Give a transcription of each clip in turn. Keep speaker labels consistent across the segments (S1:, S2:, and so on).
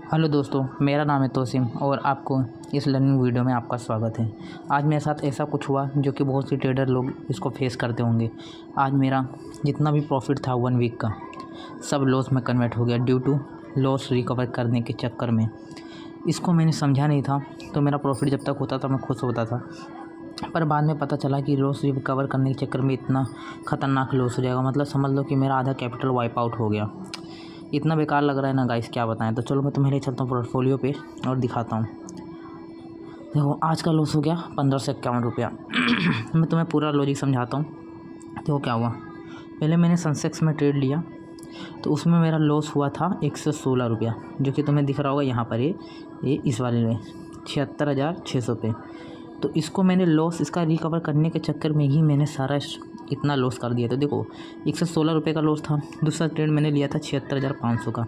S1: Hello दोस्तों, मेरा नाम है तोसिम और आपको इस लर्निंग वीडियो में आपका स्वागत है। आज मेरे साथ ऐसा कुछ हुआ जो कि बहुत से ट्रेडर लोग इसको फेस करते होंगे। आज मेरा जितना भी प्रॉफिट था 1 वीक का सब लॉस में कन्वर्ट हो गया ड्यू टू लॉस रिकवर करने के चक्कर में। इसको मैंने समझा नहीं था, तो मेरा प्रॉफिट जब तक होता था मैं खुश होता था, पर बाद में पता चला कि लॉस रिकवर करने के चक्कर में इतना ख़तरनाक लॉस हो जाएगा। मतलब समझ लो कि मेरा आधा कैपिटल वाइप आउट हो गया। इतना बेकार लग रहा है ना गाइस, क्या बताएं। तो चलो मैं तुम्हें ले चलता हूँ पोर्टफोलियो पे और दिखाता हूँ। देखो आज का लॉस हो गया 1551 रुपया। मैं तुम्हें पूरा लॉजिक समझाता हूँ। देखो क्या हुआ, पहले मैंने सेंसेक्स में ट्रेड लिया तो उसमें मेरा लॉस हुआ था 116 रुपया, जो कि तुम्हें दिख रहा होगा यहाँ पर। ये इस वाले में 76,600 पे। तो इसको मैंने लॉस इसका रिकवर करने के चक्कर में ही मैंने सारा इतना लॉस कर दिया। तो देखो 116 रुपये का लॉस था। दूसरा ट्रेड मैंने लिया था 76,500 का।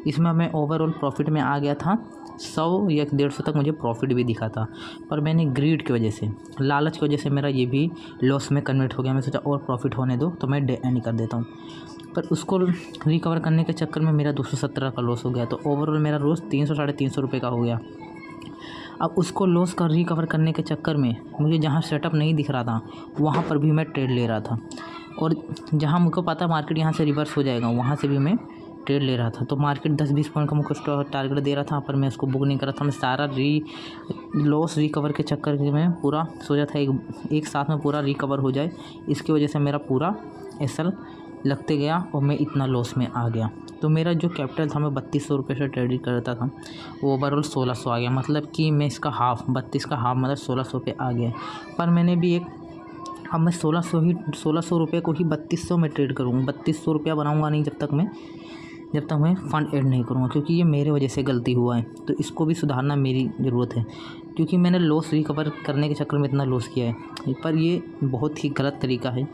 S1: इसमें मैं ओवरऑल प्रॉफिट में आ गया था 100 या 150 तक मुझे प्रॉफिट भी दिखा था, पर मैंने ग्रीड की वजह से, लालच की वजह से मेरा ये भी लॉस में कन्वर्ट हो गया। मैं सोचा और प्रॉफिट होने दो तो मैं डे एंड कर देता हूँ, पर उसको रिकवर करने के चक्कर में मेरा 217 का लॉस हो गया। तो ओवरऑल मेरा लॉस 300 साढ़े 300 रुपये का हो गया। अब उसको लॉस का रिकवर करने के चक्कर में मुझे जहाँ सेटअप नहीं दिख रहा था वहाँ पर भी मैं ट्रेड ले रहा था, और जहाँ मुझको पता मार्केट यहाँ से रिवर्स हो जाएगा वहाँ से भी मैं ट्रेड ले रहा था। तो मार्केट 10-20 पॉइंट का मुझको टारगेट दे रहा था, पर मैं उसको बुक नहीं कर रहा था। मैं सारा लॉस रिकवर के चक्कर में पूरा सोचा था एक साथ में पूरा रिकवर हो जाए। इसकी वजह से मेरा पूरा एसएल लगते गया और मैं इतना लॉस में आ गया। तो मेरा जो कैपिटल था, मैं 3200 रुपये से ट्रेडिंग करता था, वो ओवरऑल 1600 आ गया। मतलब कि मैं इसका हाफ 32 का हाफ मतलब 1600 पे आ गया। पर मैंने भी अब मैं 1600 रुपये को ही 3200 में ट्रेड करूँगा। 3200 रुपया बनाऊँगा नहीं जब तक मैं फ़ंड ऐड नहीं करूँगा, क्योंकि ये मेरे वजह से गलती हुआ है। तो इसको भी सुधारना मेरी ज़रूरत है, क्योंकि मैंने लॉस रिकवर करने के चक्कर में इतना लॉस किया है। पर ये बहुत ही गलत तरीका है,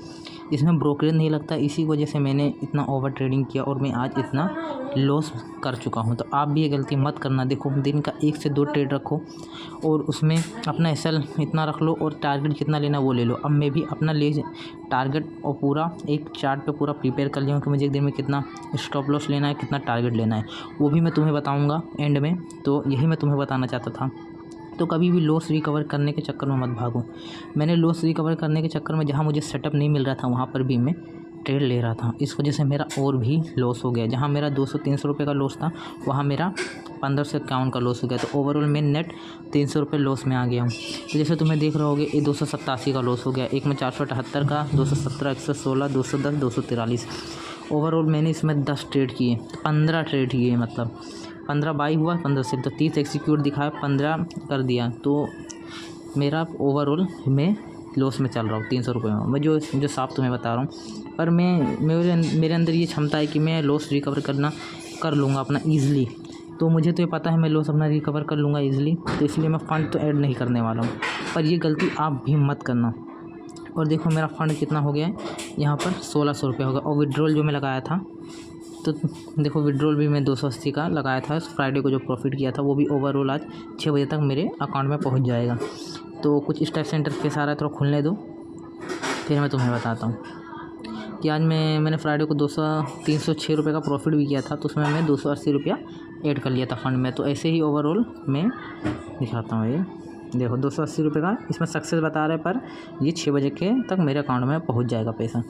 S1: इसमें ब्रोकरेज नहीं लगता। इसी वजह से मैंने इतना ओवर ट्रेडिंग किया और मैं आज इतना लॉस कर चुका हूँ। तो आप भी ये गलती मत करना। देखो दिन का 1 से 2 ट्रेड रखो और उसमें अपना एसएल इतना रख लो और टारगेट कितना लेना वो ले लो। अब मैं भी अपना टारगेट और पूरा एक चार्ट पे पूरा प्रिपेयर कर लिया हूँ कि मुझे एक दिन में कितना स्टॉप लॉस लेना है, कितना टारगेट लेना है, वो भी मैं तुम्हें बताऊँगा एंड में। तो यही मैं तुम्हें बताना चाहता था। तो कभी भी लॉस रिकवर करने के चक्कर में मत भागो। मैंने लॉस रिकवर करने के चक्कर में जहाँ मुझे सेटअप नहीं मिल रहा था वहाँ पर भी मैं ट्रेड ले रहा था। इस वजह से मेरा और भी लॉस हो गया। जहाँ मेरा 200-300 रुपये का लॉस था वहाँ मेरा 1551 का लॉस हो गया। तो ओवरऑल मैं नेट 300 रुपये लॉस में आ गया हूँ। तो जैसे तुम्हें देख रहे होगे ये 287 का लॉस हो गया। एक में 478 का, 217, 116, 210, 243। ओवरऑल मैंने इसमें 10 ट्रेड किए, 15 ट्रेड किए, मतलब 15 बाई हुआ, 15 से तो 30 एक्सिक्यूट दिखाया, 15 कर दिया। तो मेरा ओवरऑल मैं लॉस में चल रहा हूँ 300 रुपये में। मैं जो साफ तुम्हें बता रहा हूँ, पर मेरे अंदर ये क्षमता है कि मैं लॉस रिकवर कर लूँगा अपना ईज़िली। तो मुझे तो ये पता है मैं लॉस अपना रिकवर कर लूँगा ईज़िली, तो इसलिए मैं फ़ंड तो ऐड नहीं करने वाला हूँ। पर ये गलती आप भी मत करना। और देखो मेरा फ़ंड कितना हो गया है, यहाँ पर 1600 रुपये होगा। और विड्रॉल जो मैं लगाया था, तो देखो विड्रॉल भी मैं 280 का लगाया था। फ्राइडे को जो प्रॉफिट किया था वो भी ओवरऑल आज 6 बजे तक मेरे अकाउंट में पहुंच जाएगा। तो कुछ इस टाइप से इंटरफेस आ रहा है, थोड़ा खुलने दो फिर मैं तुम्हें बताता हूँ कि आज मैंने फ्राइडे को 306 रुपये का प्रॉफिट भी किया था। तो उसमें मैं 280 रुपया ऐड कर लिया था फ़ंड में। तो ऐसे ही ओवरऑल मैं दिखाता हूँ। ये देखो 280 रुपये का इसमें सक्सेस बता रहे, पर ये 6 बजे के तक मेरे अकाउंट में पहुंच जाएगा पैसा।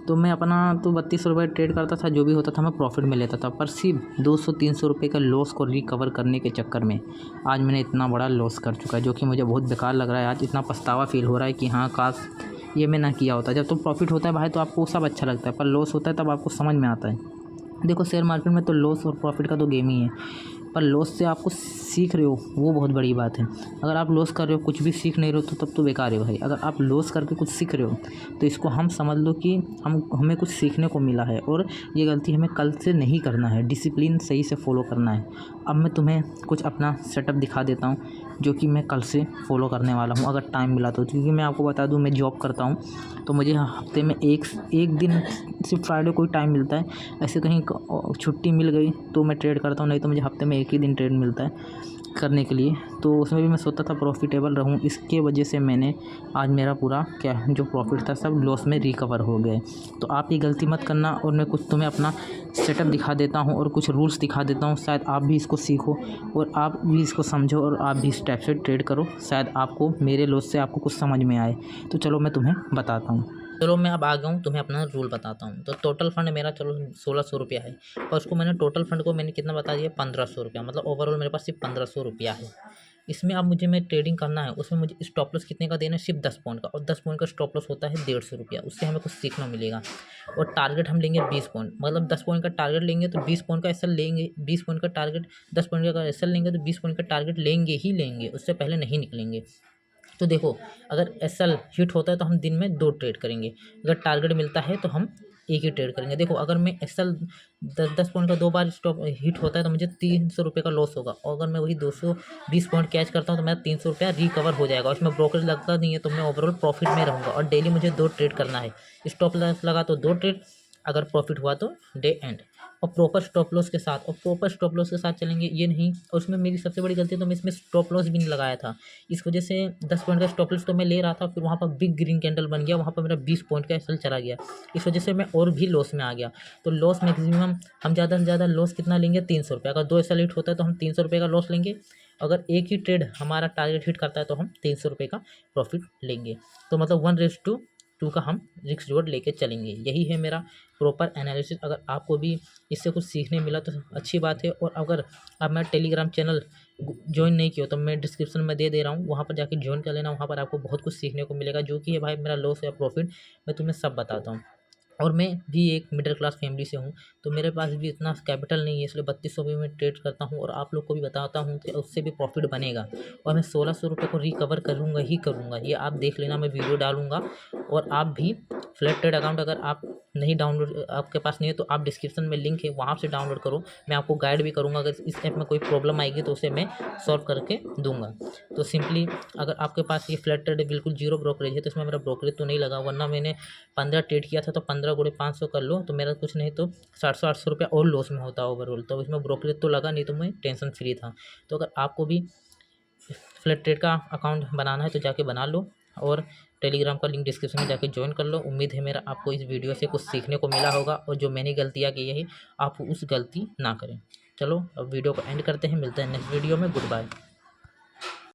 S1: तो मैं अपना तो 32 रुपये ट्रेड करता था, जो भी होता था मैं प्रॉफिट में लेता था। पर सिर्फ 200-300 रुपये का लॉस को रिकवर करने के चक्कर में आज मैंने इतना बड़ा लॉस कर चुका है, जो कि मुझे बहुत बेकार लग रहा है। आज इतना पछतावा फील हो रहा है कि हाँ काश ये मैं ना किया होता। जब तो प्रॉफिट होता है भाई तो आपको सब अच्छा लगता है, पर लॉस होता है तब आपको समझ में आता है। देखो शेयर मार्केट में तो लॉस और प्रॉफिट का तो गेम ही है, पर लॉस से आपको सीख रहे हो वो बहुत बड़ी बात है। अगर आप लॉस कर रहे हो कुछ भी सीख नहीं रहे हो तो तब तो बेकार है भाई। अगर आप लॉस करके कुछ सीख रहे हो तो इसको हम समझ लो कि हमें कुछ सीखने को मिला है, और ये गलती हमें कल से नहीं करना है। डिसिप्लिन सही से फॉलो करना है। अब मैं तुम्हें कुछ अपना सेटअप दिखा देता हूँ जो कि मैं कल से फॉलो करने वाला हूँ अगर टाइम मिला तो। क्योंकि मैं आपको बता दूँ मैं जॉब करता हूँ, तो मुझे हफ्ते में एक दिन सिर्फ फ्राइडे को ही टाइम मिलता है। ऐसे कहीं छुट्टी मिल गई तो मैं ट्रेड करता हूँ, नहीं तो मुझे हफ्ते में एक ही दिन ट्रेड मिलता है। करने के लिए, तो उसमें भी मैं सोचता था प्रॉफिटेबल रहूं। इसके वजह से मैंने आज मेरा पूरा क्या जो प्रॉफिट था सब लॉस में रिकवर हो गए। तो आप ये गलती मत करना। और मैं कुछ तुम्हें अपना सेटअप दिखा देता हूं और कुछ रूल्स दिखा देता हूं, शायद आप भी इसको सीखो और आप भी इसको समझो और आप भी इस टाइप से ट्रेड करो। शायद आपको मेरे लॉस से आपको कुछ समझ में आए। तो चलो मैं तुम्हें बताता हूँ। चलो मैं अब आ गया हूँ, तुम्हें अपना रूल बताता हूँ। तो टोटल फंड मेरा चलो 1600 रुपया है, और उसको मैंने टोटल फंड को मैंने कितना बता दिया, 1500 रुपया। मतलब ओवरऑल मेरे पास सिर्फ 1500 रुपया है। इसमें अब मुझे मैं ट्रेडिंग करना है, उसमें मुझे स्टॉप लॉस कितने का देना है, सिर्फ 10 पॉइंट का। और 10 पॉइंट का स्टॉप लॉस होता है 150 रुपया। उससे हमें कुछ सीखना मिलेगा। और टारगेट हम लेंगे 20 पॉइंट, मतलब 10 पॉइंट का टारगेट लेंगे तो 20 पॉइंट का एसएल लेंगे। 20 पॉइंट का टारगेट 10 पॉइंट का अगर एसएल लेंगे तो 20 पॉइंट का टारगेट लेंगे ही लेंगे, उससे पहले नहीं निकलेंगे। तो देखो, अगर एसएल हिट होता है तो हम दिन में 2 ट्रेड करेंगे। अगर टारगेट मिलता है तो हम एक ही ट्रेड करेंगे। देखो, अगर मैं एसएल 10 पॉइंट का 2 बार स्टॉप हिट होता है तो मुझे 300 रुपये का लॉस होगा। और अगर मैं वही 220 पॉइंट कैच करता हूँ तो मेरा 300 रुपया रिकवर हो जाएगा। उसमें ब्रोकरेज लगता नहीं है, तो मैं ओवरऑल प्रॉफिट में रहूँगा। और डेली मुझे 2 ट्रेड करना है। स्टॉप लॉस लगा तो 2 ट्रेड, अगर प्रॉफिट हुआ तो डे एंड। और प्रॉपर स्टॉप लॉस के साथ, और प्रॉपर स्टॉप लॉस के साथ चलेंगे, ये नहीं। और उसमें मेरी सबसे बड़ी गलती, तो मैं इसमें स्टॉप लॉस भी नहीं लगाया था। इस वजह से 10 पॉइंट का स्टॉप लॉस तो मैं ले रहा था, फिर वहाँ पर बिग ग्रीन कैंडल बन गया, वहाँ पर मेरा 20 पॉइंट का एसएल चला गया। इस वजह से मैं और भी लॉस में आ गया। तो लॉस मैक्सिमम हम ज़्यादा से ज़्यादा लॉस कितना लेंगे, 300 रुपये। अगर 2 एसएल हिट होता है तो हम 300 रुपये का लॉस लेंगे। अगर एक ही ट्रेड हमारा टारगेट हिट करता है तो हम 300 रुपये का प्रॉफिट लेंगे। तो मतलब 1:2 का हम रिस्क जोड़ लेके चलेंगे। यही है मेरा प्रॉपर एनालिसिस। अगर आपको भी इससे कुछ सीखने मिला तो अच्छी बात है। और अगर आप मेरा टेलीग्राम चैनल ज्वाइन नहीं किया तो मैं डिस्क्रिप्शन में दे रहा हूँ, वहाँ पर जाके ज्वाइन कर लेना। वहाँ पर आपको बहुत कुछ सीखने को मिलेगा, जो कि है भाई मेरा लॉस या प्रॉफिट, मैं तुम्हें सब बताता हूँ। और मैं भी एक मिडिल क्लास फैमिली से हूँ, तो मेरे पास भी इतना कैपिटल नहीं है, इसलिए 3200 भी मैं ट्रेड करता हूँ। और आप लोग को भी बताता हूँ कि उससे भी प्रॉफिट बनेगा। और मैं 1600 रुपये को रिकवर करूँगा ही करूँगा, ये आप देख लेना। मैं वीडियो डालूँगा। और आप भी फ्लैट ट्रेड अकाउंट अगर आप नहीं डाउनलोड, आपके पास नहीं है, तो आप डिस्क्रिप्शन में लिंक है, वहाँ से डाउनलोड करो। मैं आपको गाइड भी करूँगा। अगर इस ऐप में कोई प्रॉब्लम आएगी तो उसे मैं सॉल्व करके दूंगा। तो सिंपली, अगर आपके पास ये फ्लैट ट्रेड बिल्कुल जीरो ब्रोकरेज है, तो इसमें मेरा ब्रोकरेज तो नहीं लगा, वरना मैंने 15 ट्रेड किया था, तो 15 गुणे 500 कर लो, तो मेरा कुछ नहीं तो 700-800 रुपया और लॉस में होता ओवरऑल। तो इसमें ब्रोकरेज तो लगा नहीं, तो मैं टेंशन फ्री था। तो अगर आपको भी फ्लैट ट्रेड का अकाउंट बनाना है तो जाके बना लो, और टेलीग्राम का लिंक डिस्क्रिप्शन में जाके ज्वाइन कर लो। उम्मीद है मेरा आपको इस वीडियो से कुछ सीखने को मिला होगा, और जो मैंने गलतियाँ की है आप उस गलती ना करें। चलो अब वीडियो को एंड करते हैं, मिलते हैं नेक्स्ट वीडियो में। Good bye.